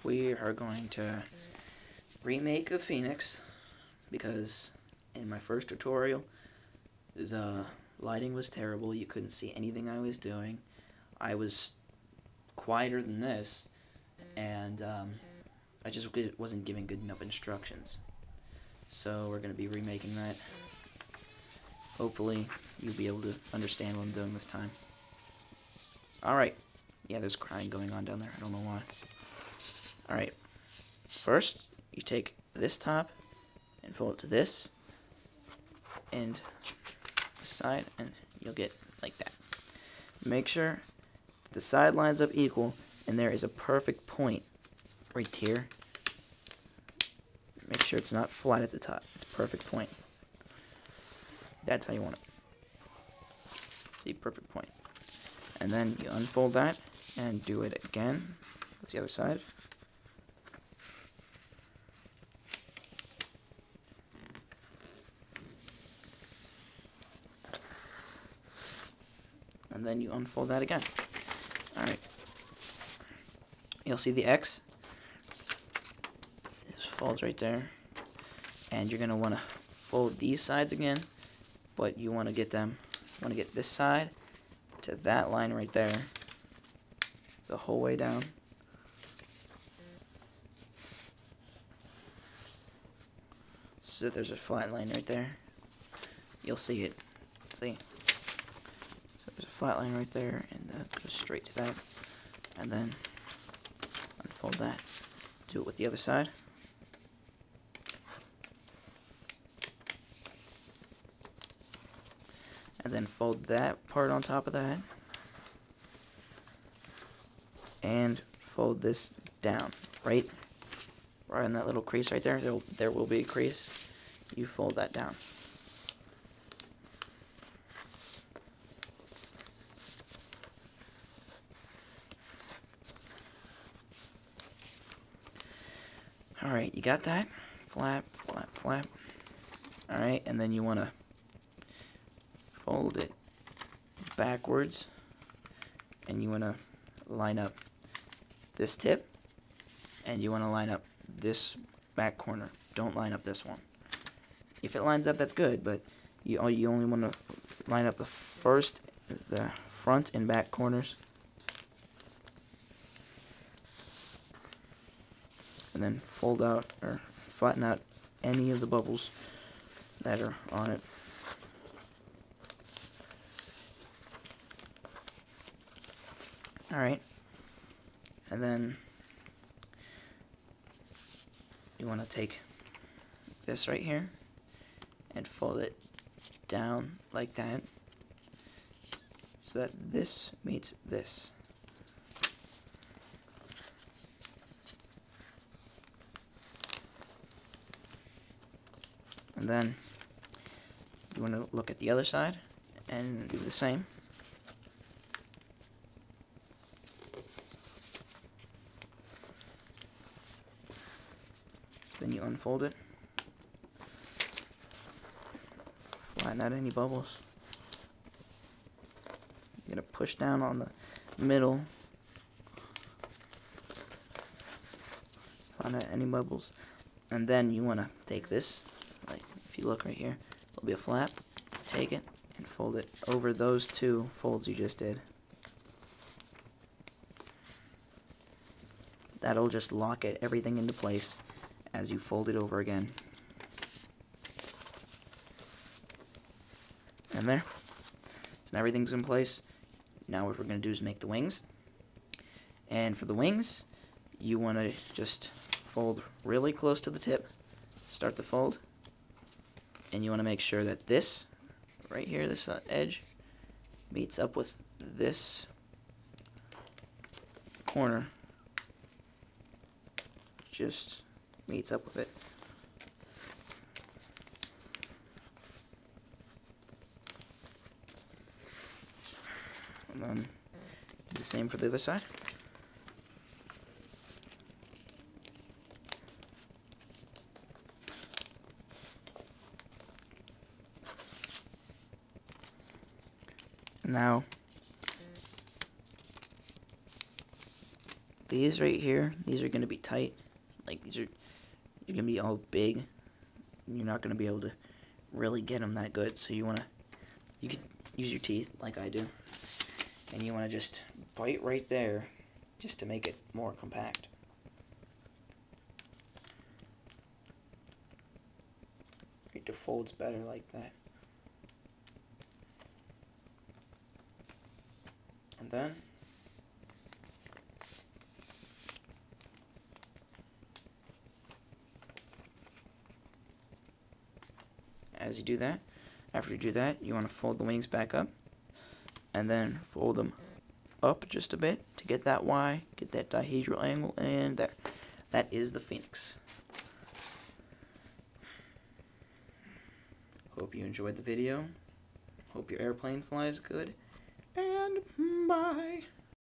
we are going to remake the Pheonix because in my first tutorial the lighting was terrible. You couldn't see anything I was doing. I was quieter than this, and I just wasn't giving good enough instructions. So we're going to be remaking that. Hopefully you'll be able to understand what I'm doing this time. Alright. Yeah, there's crying going on down there. I don't know why. Alright. First, you take this top and fold it to this and this side, and you'll get like that. Make sure the side lines up equal and there is a perfect point right here. Make sure it's not flat at the top. It's a perfect point. That's how you want it. See, perfect point. And then you unfold that and do it again with the other side. And then you unfold that again. Alright. You'll see the X. This folds right there. And you're going to want to fold these sides again, but you want to get this side to that line right there the whole way down. So there's a flat line right there. You'll see it. See? So there's a flat line right there, and that goes straight to that. And then unfold that. Do it with the other side. And then fold that part on top of that. And fold this down, right in that little crease right there. There will be a crease. You fold that down. Alright, you got that? Flap, flap, flap. Alright, and then you want to fold it backwards, and you want to line up this tip, and you want to line up this back corner. Don't line up this one. If it lines up, that's good, but you only want to line up the front and back corners, and then fold out or flatten out any of the bubbles that are on it. Alright, and then you want to take this right here and fold it down like that so that this meets this. And then you want to look at the other side and do the same. Then you unfold it, flatten out any bubbles. You're going to push down on the middle, flatten out any bubbles, and then you want to take this, like if you look right here, there'll be a flap, take it and fold it over those two folds you just did. That'll just lock everything into place as you fold it over again. And there. So now everything's in place. Now what we're going to do is make the wings. And for the wings, you want to just fold really close to the tip. Start the fold. And you want to make sure that this, right here, this edge, meets up with this corner. Just meets up with it. And then do the same for the other side. Now these right here, these are going to be tight. Like, these are going to be all big. You're not going to be able to really get them that good. So you could use your teeth like I do. And you want to just bite right there just to make it more compact. It folds better like that. And then as you do that, after you do that, you want to fold the wings back up and then fold them up just a bit to get that Y, get that dihedral angle, and there. That is the Pheonix. Hope you enjoyed the video. Hope your airplane flies good. And bye.